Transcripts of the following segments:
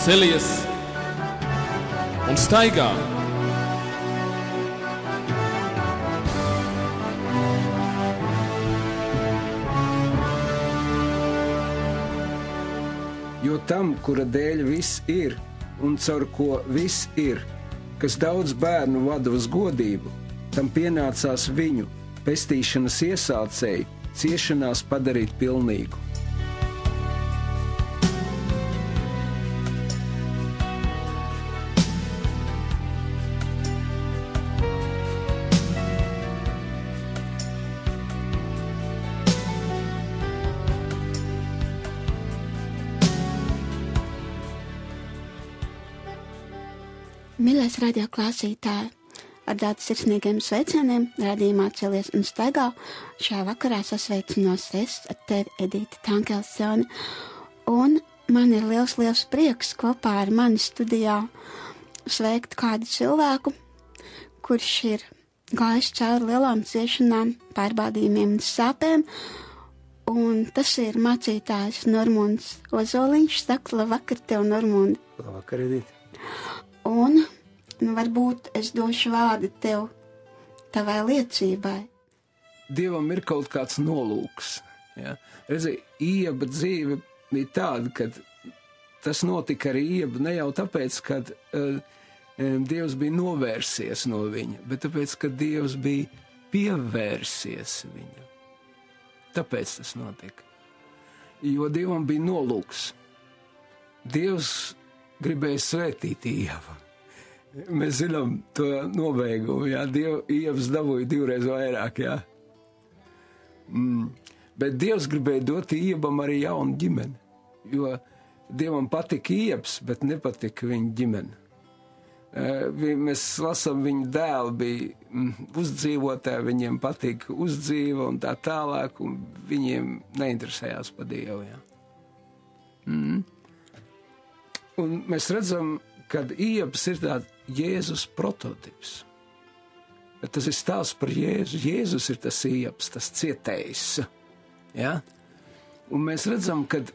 celies un staigā. Jo tam, kura dēļ viss ir, un caur ko viss ir, kas daudz bērnu vada uz godību, tam pienācās viņu, pestīšanas iesācēju, ciešanās padarīt pilnīgu. Mīļais radio klausītāji, ar daudz sirsnīgiem sveicieniem radījumā Celies un staigā. Šajā vakarā sasveicinos es ar tevi, Edīte Tankelsone, un man ir liels prieks kopā ar mani studijā sveikt kādu cilvēku, kurš ir gājis cauri lielām ciešanām, pārbaudījumiem un sāpēm, un tas ir mācītājs Normunds Ozoliņš. Saka, labvakar tev, Normundi. Labvakar, Edīte. Un varbūt es došu vārdu tev, tavai liecībai. Dievam ir kaut kāds nolūks. Ja? Redzi, Ieba dzīve bija tāda, ka tas notika ar Iebu ne jau tāpēc, ka Dievs bija novērsies no viņa, bet tāpēc, ka Dievs bija pievērsies viņam. Tāpēc tas notika. Jo Dievam bija nolūks. Dievs gribēja svētīt Ievu. Mēs zinām to nobeigumu, jā, Ievas dabūja 2 reizes vairāk, jā. Bet Dievs gribēja dot Iebam arī jaunu ģimeni, jo Dievam patika Iebs, bet nepatika viņa ģimene. Mēs lasām, viņa dēli bija uzdzīvotāji, viņiem patika uzdzīva un tā tālāk, un viņiem neinteresējās par Dievu, jā. Un mēs redzam, kad Iebs ir tāds Jēzus prototips. Bet tas ir stāsts par Jēzu. Jēzus ir tas Iebs, tas cietējs. Ja? Un mēs redzam, kad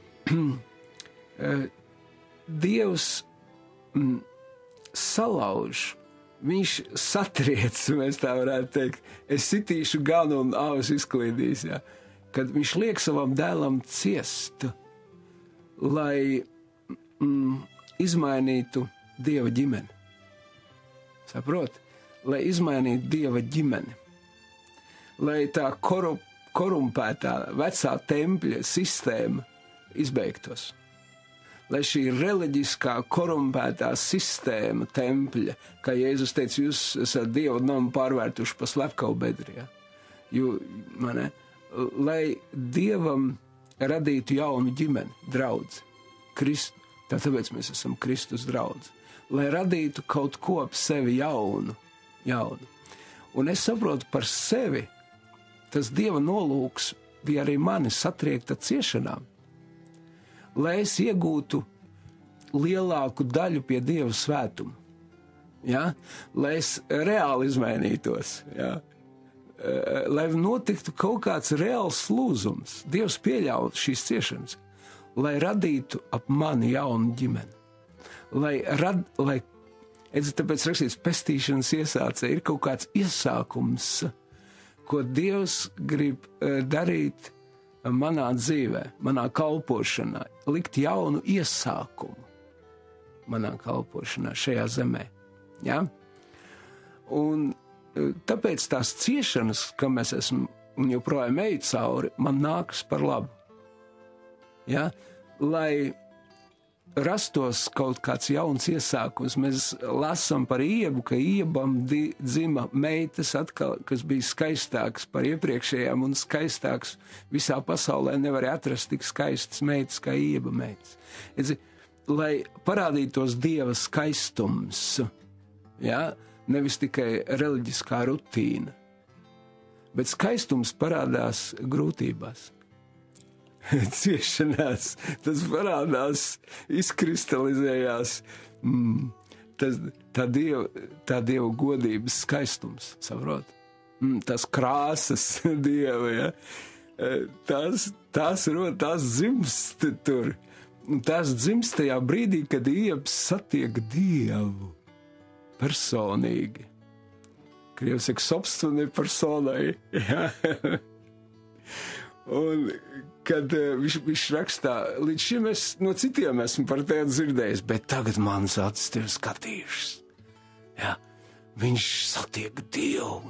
Dievs salauž, viņš satriec, mēs tā varētu teikt. Es sitīšu gan un avs izklīdīs. Ja? Kad viņš liek savam dēlam ciest, lai izmainītu Dieva ģimeni. Saprot? Lai izmainītu Dieva ģimeni. Lai tā korumpētā vecā tempļa sistēma izbeigtos. Lai šī reliģiskā korumpētā sistēma tempļa, kā Jēzus teica, jūs esat Dieva namu pārvērtuši pa slepkavu bedri. Ja? Lai Dievam radītu jaunu ģimeni, draudzi, Kristu. Tāpēc mēs esam Kristus draudzi. Lai radītu kaut ko ap sevi jaunu. Un es saprotu par sevi, tas Dieva nolūks bija arī mani satriekt ar ciešanām. Lai es iegūtu lielāku daļu pie Dieva svētuma. Ja? Lai es reāli izmainītos. Ja? Lai notiktu kaut kāds reāls lūzums. Dievs pieļauj šīs ciešanas. Lai radītu ap mani jaunu ģimeni. Tāpēc rakstīts, pestīšanas iesācē ir kaut kāds iesākums, ko Dievs grib darīt manā dzīvē, manā kalpošanā, likt jaunu iesākumu manā kalpošanā šajā zemē. Ja? Un tāpēc tās ciešanas, kam es esmu un joprojām eju cauri, man nākas par labu. Ja? Lai rastos kaut kāds jauns iesākums, mēs lasām par Iebu, ka Iebam dzima meitas atkal, kas bija skaistāks par iepriekšējām un skaistāks visā pasaulē nevarēja atrast tik skaistas meitas kā Ieba meitas. Lai parādītos Dieva skaistums, ja? Nevis tikai reliģiskā rutīna, bet skaistums parādās grūtībās. Ciešanās, tas parādās, izkristalizējās, tā Dieva godības skaistums, saprot? Tas krāsas Dieva, ja? Tās dzimst tur, Un tās dzimst tajā brīdī, kad Iebs satiek Dievu personīgi. Krievs saka, sobstveni personai. Un kad viņš rakstā, līdz šim es no citiem esmu par tevi dzirdējis, bet tagad manas acis tevi skatījušas. Ja? Viņš satiek Dievu.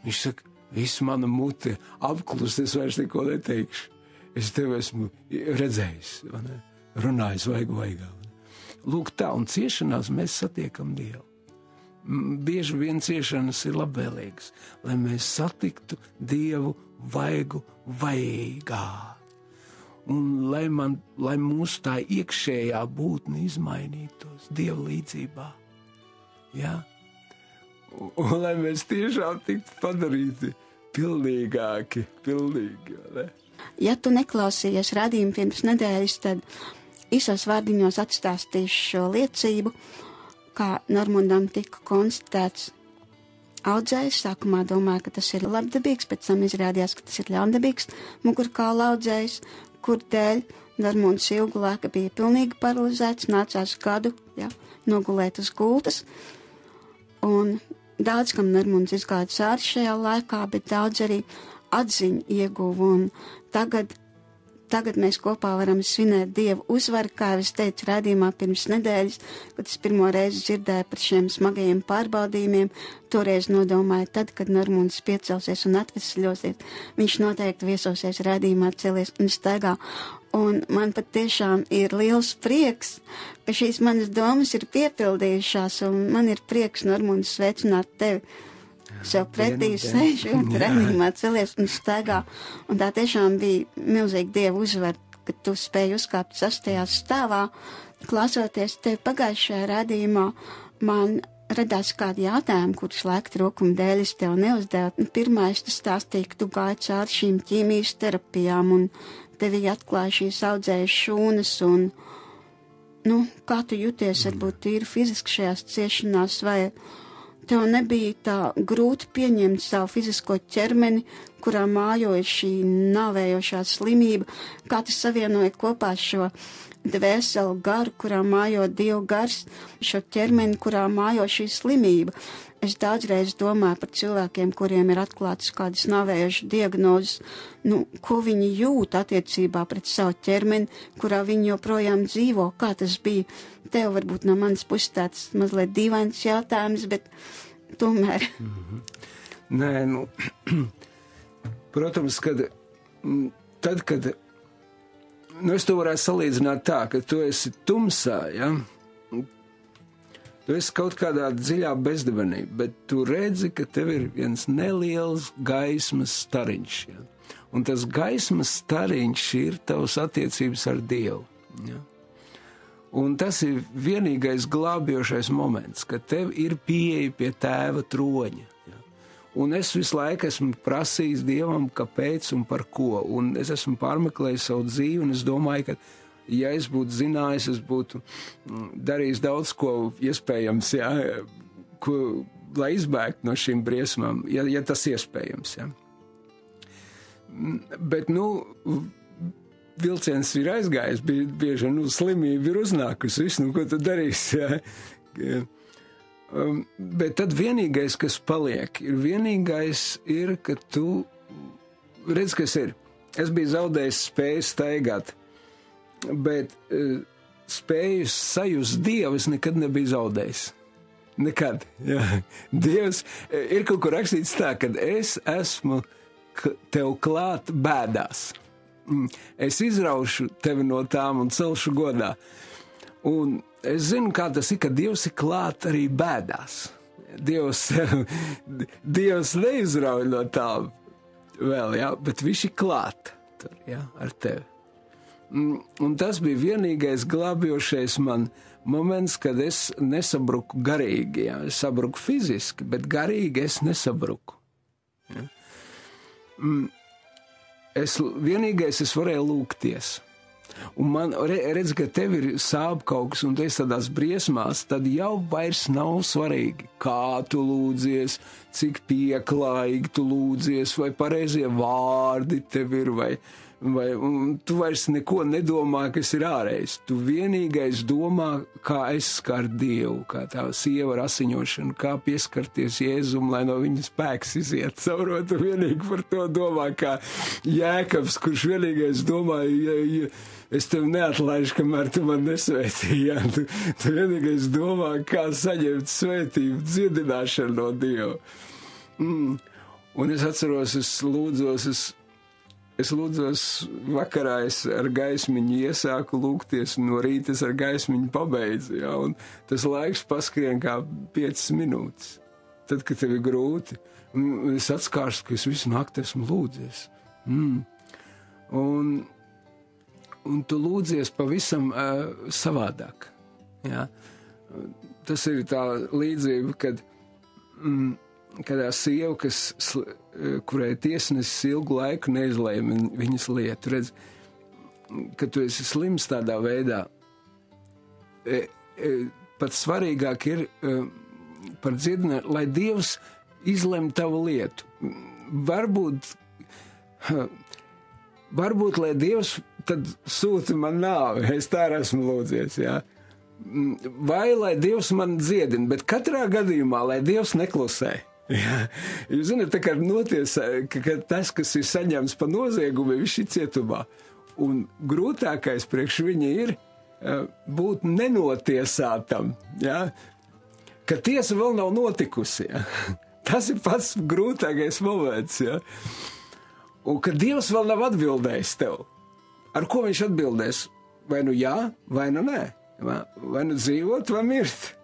Viņš saka, visu mana mute apklust, es vairs neko neteikšu. Es tevi esmu redzējis, runājis vaigā. Lūk tā, un ciešanās mēs satiekam Dievu. Bieži vien ciešanas ir labvēlīgas, lai mēs satiktu Dievu vaigu vaigā. Un lai mūsu tā iekšējā būtne izmainītos Dieva līdzībā. Ja? Un lai mēs tiešām tiktu padarīti pilnīgi, ne? Ja tu neklausījies radījumu pirms nedēļas, tad īsos vārdiņos atstāstīšu šo liecību, kā Normundam tika konstatēts audzējs. Sākumā domāju, ka tas ir labdabīgs, pēc tam izrādījās, ka tas ir ļaundabīgs mugurkaula audzējs, kur dēļ Normunds ilgu laiku bija pilnīgi paralizēts, nācās gadu nogulēt uz gultas. Un daudz, kam Normunds izgāja cauri šajā laikā, bet daudz arī atziņu ieguva, un tagad mēs kopā varam svinēt Dievu uzvaru, kā es teicu rādījumā pirms nedēļas, kad es pirmo reizi dzirdēju par šiem smagajiem pārbaudījumiem. Toreiz nodomāju, tad, kad Normunds piecelsies un atvesļosies, viņš noteikti viesosies rādījumā Celies un Staigā. Un man pat tiešām ir liels prieks, ka šīs manas domas ir piepildījušās, un man ir prieks, Normunds, sveicināt tevi sev pretī sēžot, redzījumā Celies un Staigā. Un tā tiešām bija milzīga Dieva uzvara, kad tu spēji uzkāpt 6. stāvā. Klausoties tevi pagājušajā rādījumā, man radās kādi jautājumi, kurus laika trūkuma dēļ es tev neuzdevu. Pirmais, tu stāstīji, ka tu gāji cauri šīm ķīmijas terapijām, un tevi atklāja šīs audzējas šūnas, un, kā tu jūties, varbūt tīri fiziski šajās ciešanās, vai tev nebija tā grūti pieņemt savu fizisko ķermeni, kurā mājoja šī nāvējošā slimība, kā tu savienoji kopā šo dvēseli garu, kurā mājo Dieva gars, šo ķermeni, kurā mājo šī slimība. Es daudzreiz domāju par cilvēkiem, kuriem ir atklātas kādas nāvējošas diagnozes, ko viņi jūt attiecībā pret savu ķermeni, kurā viņi joprojām dzīvo, kā tas bija. Tev varbūt no manas puses tāds mazliet dīvains jautājums, bet tomēr. Nē, protams, kad es to varētu salīdzināt tā, ka tu esi tumsā, ja? Tu esi kaut kādā dziļā bezdibenī, bet tu redzi, ka tev ir viens neliels gaismas stariņš, ja? Un tas gaismas stariņš ir tavs attiecības ar Dievu, ja? Un tas ir vienīgais glābjošais moments, ka tev ir pieeja pie Tēva troņa. Ja? Un es visu laiku esmu prasījis Dievam, kāpēc un par ko. Un es esmu pārmeklējis savu dzīvi, un es domāju, ka, ja es būtu zinājis, es būtu darījis daudz ko iespējams, ja? Lai izbēgtu no šīm briesmām, ja tas iespējams. Ja? Bet, vilciens ir aizgājis, bieži slimība ir uznākusi, viss, ko tu darīsi, ja? Bet tad vienīgais, kas paliek, ir, ka tu redz, kas ir. Es biju zaudējis spēju staigāt, bet spēju sajust Dievu es nekad nebiju zaudējis. Nekad, jā. Dievs ir kaut kur rakstīts tā, ka es esmu tev klāt bēdās. Es izraušu tevi no tām un celšu godā. Un es zinu, kā tas ir, ka Dievs ir klāt arī bēdās. Dievs neizrauj no tām vēl, ja? Bet viņš ir klāt tur, ja? Ar tevi. Un tas bija vienīgais glābjošais man moments, kad es nesabruku garīgi. Ja? Es sabruku fiziski, bet garīgi es nesabruku. Ja? Vienīgais es varēju lūgties. Un man redz, ka tev ir sāp kaut kas, un tu esi tādās briesmās, tad jau vairs nav svarīgi, kā tu lūdzies, cik pieklājīgi tu lūdzies, vai pareizie vārdi tev ir, vai tu vairs neko nedomā, kas ir ārējs. Tu vienīgais domā, kā aizskart Dievu, kā tā sieva ar asiņošanu, kā pieskarties Jēzum, lai no viņa spēks iziet caurot. Tu vienīgi par to domā, kā Jēkabs, kurš vienīgais domāja, es tev neatlaižu, kamēr tu man nesvētīji. Tu vienīgais domā, kā saņemt svētību, dziedināšanu no Dieva. Un es atceros, es lūdzos vakarā, es ar gaismiņu iesāku lūgties, no rīta es ar gaismiņu pabeidzu, ja, un tas laiks paskrien kā 5 minūtes. Tad, kad tev ir grūti, un es atskārstu, ka es visu nakti esmu lūdzies. Un tu lūdzies pavisam savādāk. Ja? Tas ir tā līdzība, kad tā sieva, kurai tiesnesis ilgu laiku neizlēma viņas lietu, redz, ka tu esi slims tādā veidā. Pats svarīgāk ir par dziedināšanu, lai Dievs izlem tavu lietu. Varbūt, lai Dievs tad sūta man nāvi, es tā esmu lūdzies, jā. Vai lai Dievs man dziedina, bet katrā gadījumā, lai Dievs neklusē. Jā. Jūs zināt, tā kā notiesā, ka tas, kas ir saņemts pa noziegumu, viņš ir cietumā. Un grūtākais priekš viņa ir būt nenotiesātam, jā. Ka tiesa vēl nav notikusi, jā. Tas ir pats grūtākais moments, jā. Un ka Dievs vēl nav atbildējis tev. Ar ko viņš atbildēs? Vai nu jā, vai nu nē? Vai nu dzīvot, vai mirt?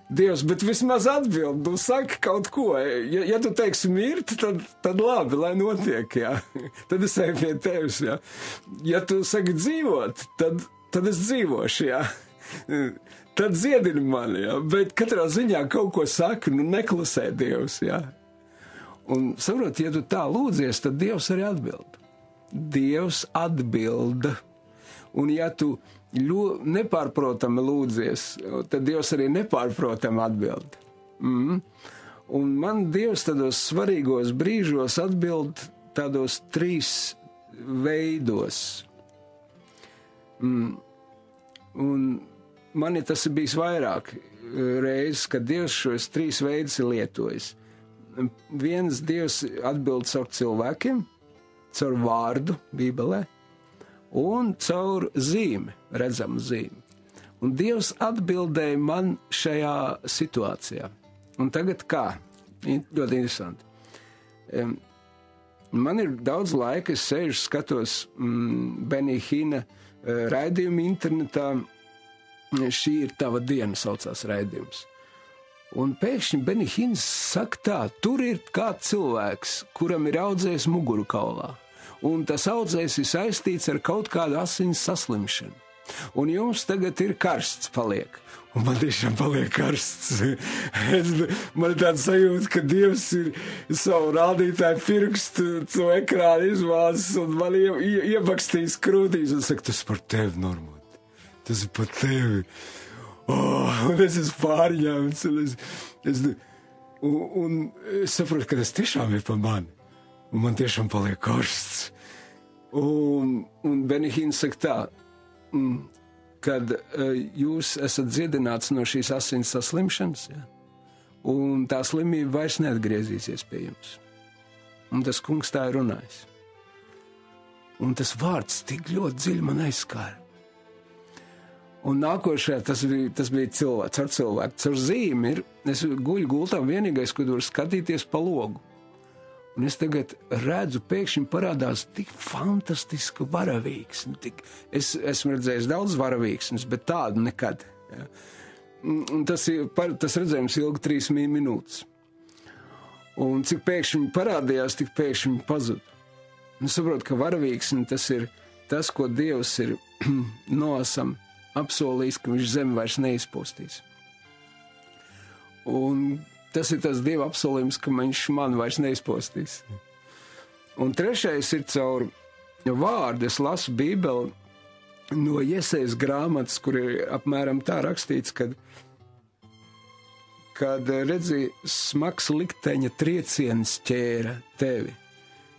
Dievs, bet vismaz atbild, tu saki kaut ko. Ja tu teiksi mirt, tad labi, lai notiek, jā. Tad es eju pie tevis, jā. Ja tu saki dzīvot, tad es dzīvošu, jā. Tad dziedini mani, jā. Bet katrā ziņā kaut ko saka, nu neklusē Dievs, jā. Un saprot, ja tu tā lūdzies, tad Dievs arī atbild. Dievs atbilda. Un ja tu nepārprotami lūdzies, tad Dievs arī nepārprotami atbild. Un man Dievs tādos svarīgos brīžos atbild tādos 3 veidos. Un man tas ir bijis vairāk reizes, kad Dievs šos 3 veidus ir lietojis. Viens Dievs atbild caur cilvēkiem, caur vārdu Bībelē, un caur zīmi, redzamu zīmi. Un Dievs atbildēja man šajā situācijā. Un tagad kā? Ļoti interesanti. Man ir daudz laika, es sēžu, skatos Benija Hina raidījumu internetā. Šī ir tava diena, saucās raidījums. Un pēkšņi Benija Hins saka tā, tur ir kāds cilvēks, kuram ir audzējis muguru kaulā. Un tas audzējs ir saistīts ar kaut kādu asins saslimšanu. Un jums tagad ir karsts paliek. Un man tiešām paliek karsts. Man ir tāds sajūta, ka Dievs ir savu rādītāju pirkstu to ekrānu izvācis un man iebakstīs krūtīs un saka, tas par tevi, Normand. Tas ir par tevi. Un es esmu pārņēmts. Un es saprotu, ka tas tiešām ir par mani. Un man tiešām paliek karsts. Un Benija Hins saka tā, kad jūs esat dziedināts no šīs asins saslimšanas, ja, un tā slimība vairs neatgriezīsies pie jums. Un tas kungs tā ir runājis. Un tas vārds tik ļoti dziļi man aizskāra. Un nākošajā tas bija cilvēks, ar cilvēku. Caur zīmi ir, es guļu gultā vienīgais, ko var skatīties pa logu. Un es tagad redzu, pēkšņi parādās tik fantastiska varavīksne. Es esmu redzējis daudz varavīksnes, bet tādu nekad. Ja. Un tas redzējums ilga 3 minūtes. Un cik pēkšņi parādījās, tik pēkšņi pazuda. Es saprotu, ka varavīksne tas ir tas, ko Dievs ir Noasam apsolījis, ka viņš zemi vairs neizpostīs. Un tas ir tas Dieva apsolījums, ka viņš man vairs neizpostīs. Un trešais ir caur vārdu. Es lasu Bībeli no Jesejas grāmatas, kur ir apmēram tā rakstīts, kad redzi, smags likteņa trieciens ķēra tevi.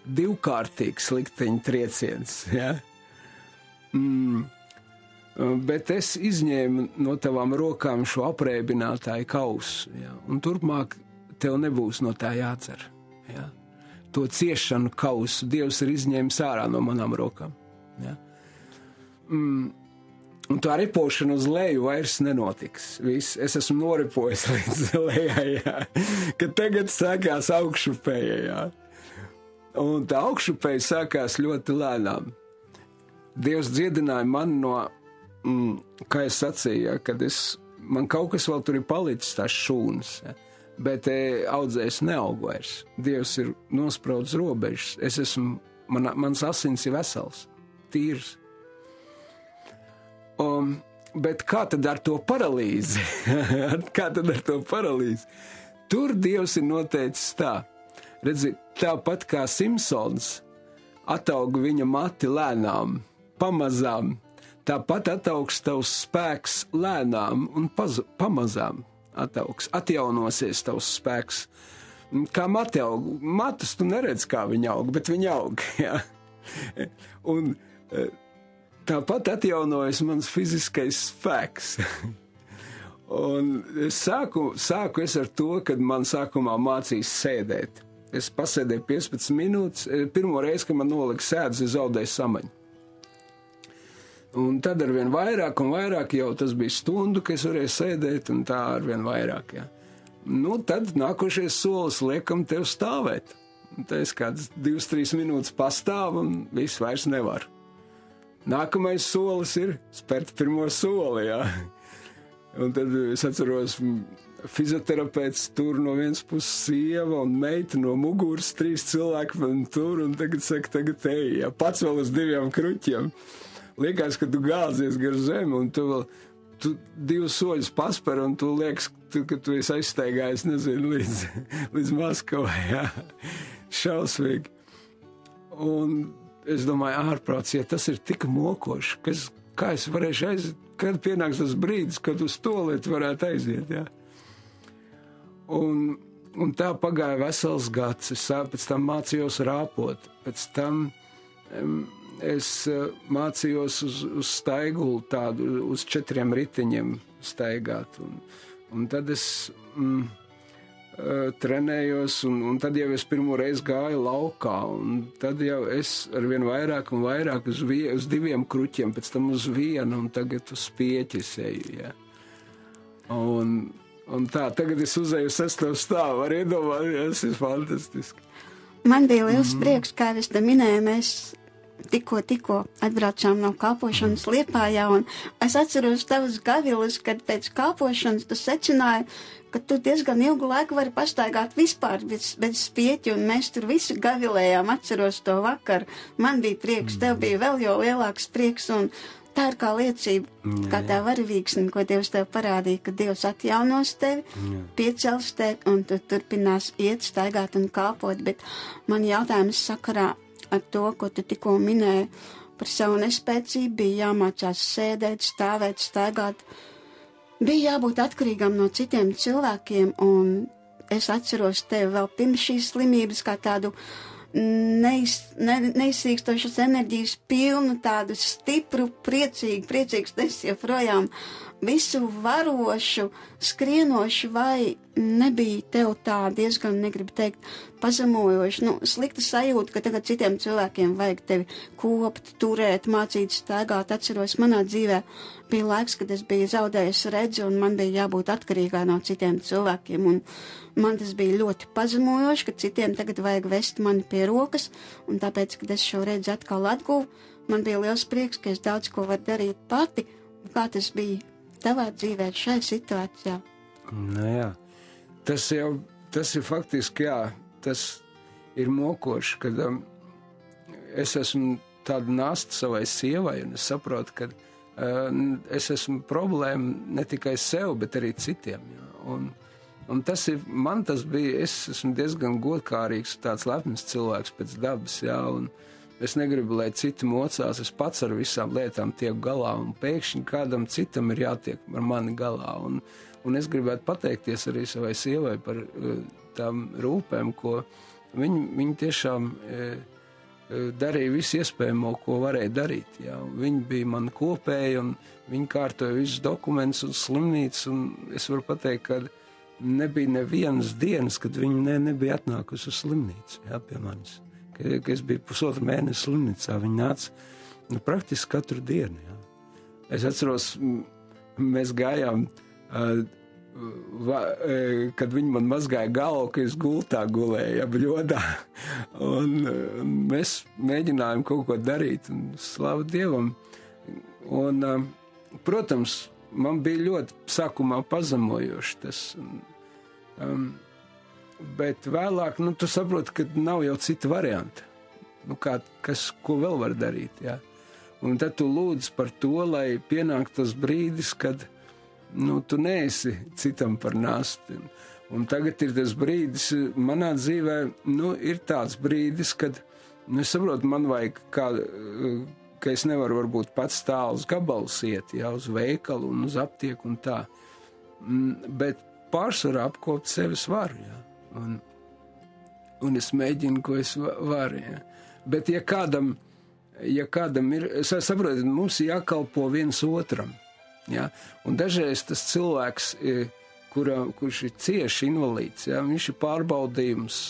divkārtīgs likteņa trieciens, ja? Bet es izņēmu no tavām rokām šo apreibinātāju kausu, ja? Un turpmāk tev nebūs no tā jādzer, ja? To ciešanu kausu Dievs ir izņēmis ārā no manām rokām, ja? Un tā ripošana uz leju vairs nenotiks. Viss, es esmu noripojis līdz lejai, ja? Kad tagad sākās augšupēja, ja? Un tā augšupēja sākās ļoti lēnām. Dievs dziedināja mani no, kā es sacīju, ja, kad man kaut kas vēl tur ir palicis tās šūnas, ja, bet audzējs neaug vairs. Dievs ir nospraudis robežas. Mans asins ir vesels, tīrs. Bet kā tad ar to paralīzi? Tur Dievs ir noteicis tā. Redzi, tāpat kā Simpsons atauga viņa mati lēnām, pamazām, tāpat ataugs tavs spēks lēnām un pamazām ataugs, atjaunosies tavs spēks. Kā mati aug, matus tu neredz, kā viņa aug, bet viņa aug, jā. Un tāpat atjaunojas mans fiziskais spēks. Un sāku es ar to, kad man sākumā mācīs sēdēt. Es pasēdēju 15 minūtes, pirmo reizi, kad man nolika sēdus, es zaudēju samaņu. Un tad arvien vairāk un vairāk, jau tas bija stundu, ka es varēju sēdēt, un tā arvien vairāk, jā. Nu, tad nākošais solis liekam tev stāvēt. Un tā es kādas 2-3 minūtes pastāvu, un viss vairs nevar. Nākamais solis ir spērt pirmo soli, jā. Un tad es atceros, fizioterapeits tur no vienas puses sieva un meita no muguras, 3 cilvēki man tur, un tagad saka, tagad ej, ja, pats vēl uz 2 kruķiem. Liekas, ka tu gāzies gar zemi, un tu 2 soļus pasper, un tu liekas, ka tu esi aizsteigājis, nezinu, līdz Maskavai, jā. Šausmīgi. Un es domāju, ārprāts, ja tas ir tik mokoši, kā es varēšu aiziet, kad pienāks tas brīdis, kad uz to lietu varētu aiziet, jā. Un tā pagāja vesels gads, es pēc tam mācījos rāpot, pēc tam es mācījos uz staigulu tādu, uz 4 riteņiem staigāt, un tad es trenējos, un tad jau es pirmo reizi gāju laukā, un tad jau es arvien vairāk un vairāk uz 2 kruķiem, pēc tam uz 1, un tagad uz pieķis eju, ja. Un tā, tagad es uzēju 6. stāvu, var iedomāties, tas ir fantastiski. Man bija liels prieks, kā es te minēju, mēs tikko atbraucām no kalpošanas Liepājā, un es atceros tavus gavilus, kad pēc kalpošanas tu secināji, ka tu diezgan ilgu laiku vari pastaigāt vispār bez spieķi, un mēs tur visi gavilējām, atceros to vakaru. Man bija prieks, tev bija vēl jau lielāks prieks, un tā ir kā liecība, kā tā varavīksne, ko Dievs tev parādīja, ka Dievs atjaunos tevi, piecels tevi, un tu turpinās iet, staigāt un kalpot, bet man jautājums sakarā ar to, ko tu tikko minēji par savu nespēcību, bija jāmācās sēdēt, stāvēt, staigāt, bija jābūt atkarīgam no citiem cilvēkiem, un es atceros tevi vēl pirms šīs slimības kā tādu neizsīkstošas enerģijas pilnu, tādu stipru, priecīgs, es joprojām visu varošu, skrienošu, vai nebija tev tā diezgan, negribu teikt, pazemojoši, slikta sajūta, ka tagad citiem cilvēkiem vajag tevi kopt, turēt, mācīt, staigāt. Atceros, manā dzīvē bija laiks, kad es biju zaudējusi redzi, un man bija jābūt atkarīgā no citiem cilvēkiem, un man tas bija ļoti pazemojoši, ka citiem tagad vajag vest mani pie rokas, un tāpēc, kad es šo redzi atkal atguvu, man bija liels prieks, ka es daudz ko varu darīt pati, un kā tas bija tavā dzīvē šai situācijā. Nu jā, tas ir faktiski, jā, tas ir mokoši, kad es esmu tāda nasta savai sievai, un es saprotu, ka es esmu problēma ne tikai sev, bet arī citiem, jā. Un tas bija, es esmu diezgan godkārīgs, tāds lepns cilvēks pēc dabas, jā, un es negribu, lai citi mocās, es pats ar visām lietām tieku galā, un pēkšņi kādam citam ir jātiek ar mani galā, un es gribētu pateikties arī savai sievai par tām rūpēm, ko viņi tiešām darīja visu iespējamo, ko varēja darīt. Jā. Viņi bija man kopēji, un viņi kārtoja visus dokumentus un slimnīcas, un es varu pateikt, ka nebija nevienas dienas, kad viņi nebija atnākusi uz slimnīcu, jā, pie manis. Kad es biju 1,5 mēnesi slimnīcā, viņi nāca praktiski katru dienu. Jā. Es atceros, mēs gājām, kad viņi man mazgāja galvu, ka es gultā gulēju, bļodā, un mēs mēģinājām kaut ko darīt, un slavu Dievam. Un, protams, man bija ļoti sākumā pazemojoši tas, bet vēlāk, tu saproti, ka nav jau cita varianta. Ko vēl var darīt, jā. Un tad tu lūdz par to, lai pienāk tas brīdis, kad, tu neesi citam par nastu. Un tagad ir tas brīdis, manā dzīvē, ir tāds brīdis, kad, es saprotu, man vajag ka es nevaru varbūt pats tālus gabalus iet, jā, uz veikalu un uz aptieku un tā. Bet pārsvarā apkopt sevis varu, jā. Un es mēģinu, ko es varu, jā. Bet ja kādam ir, saprotiet, mums jākalpo viens otram, jā. Un dažreiz tas cilvēks, kurš ir cieši invalīds, jā, viņš ir pārbaudījums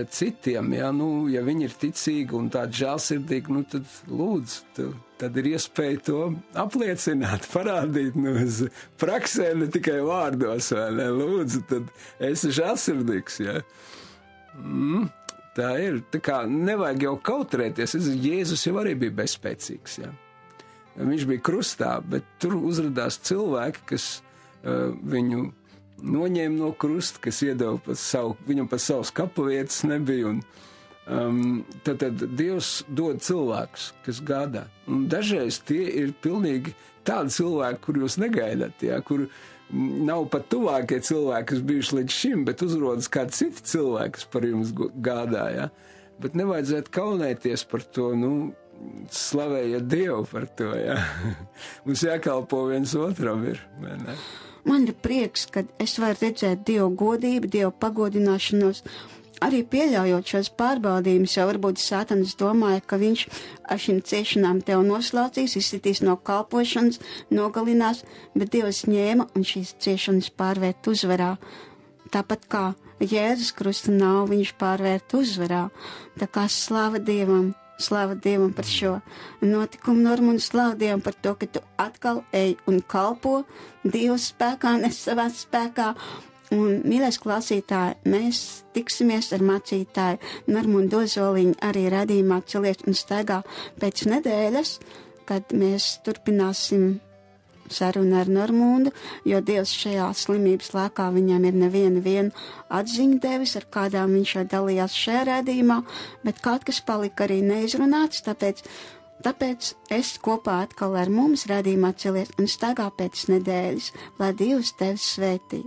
citiem, jā, ja viņi ir ticīgi un tādi žēlsirdīgi, tad lūdzu, tad ir iespēja to apliecināt, parādīt, uz praksē, ne tikai vārdos, vai ne, lūdzu, tad esi žēlsirdīgs, jā. Tā ir, tā kā nevajag jau kautrēties, Jēzus jau arī bija bezspēcīgs, jā. Viņš bija krustā, bet tur uzradās cilvēki, kas viņu noņēma no krusta, kas iedeva viņam pat savas kapavietas nebija, un tad Dievs dod cilvēkus, kas gādā. Un dažreiz tie ir pilnīgi tādi cilvēki, kur jūs negaidāt, jā, kur nav pat tuvākie cilvēki, kas bijuši līdz šim, bet uzrodas kādi citi cilvēki, kas par jums gādā, jā. Bet nevajadzētu kaunēties par to, slavējiet Dievu par to, jā. Mums jākalpo viens otram ir, vai ne? Man ir prieks, ka es varu redzēt Dievu godību, Dievu pagodināšanos, arī pieļaujot šos pārbaudījumus, jo varbūt Sātans domāja, ka viņš ar šīm ciešanām tev noslaucīs, izsitīs no kalpošanas, nogalinās, bet Dievs ņēma un šīs ciešanas pārvērt uzvarā. Tāpat kā Jēzus krusta nav, viņš pārvērt uzvarā. Tā kā slava Dievam par šo notikumu, Norma, un slava Dievam par to, ka tu atkal ej un kalpo Dieva spēkā, ne savā spēkā. Un, mīļais klausītāji, mēs tiksimies ar mācītāju Normundu Ozoliņu arī radījumā Celies un staigā pēc nedēļas, kad mēs turpināsim sarunu ar Normundu, jo Dievs šajā slimības laikā viņam ir nevienu atziņu devis, ar kādām viņš jau dalījās šajā radījumā, bet kaut kas palika arī neizrunāts, tāpēc es kopā atkal ar mums radījumā Celies un staigā pēc nedēļas, lai Dievs tevi svētī.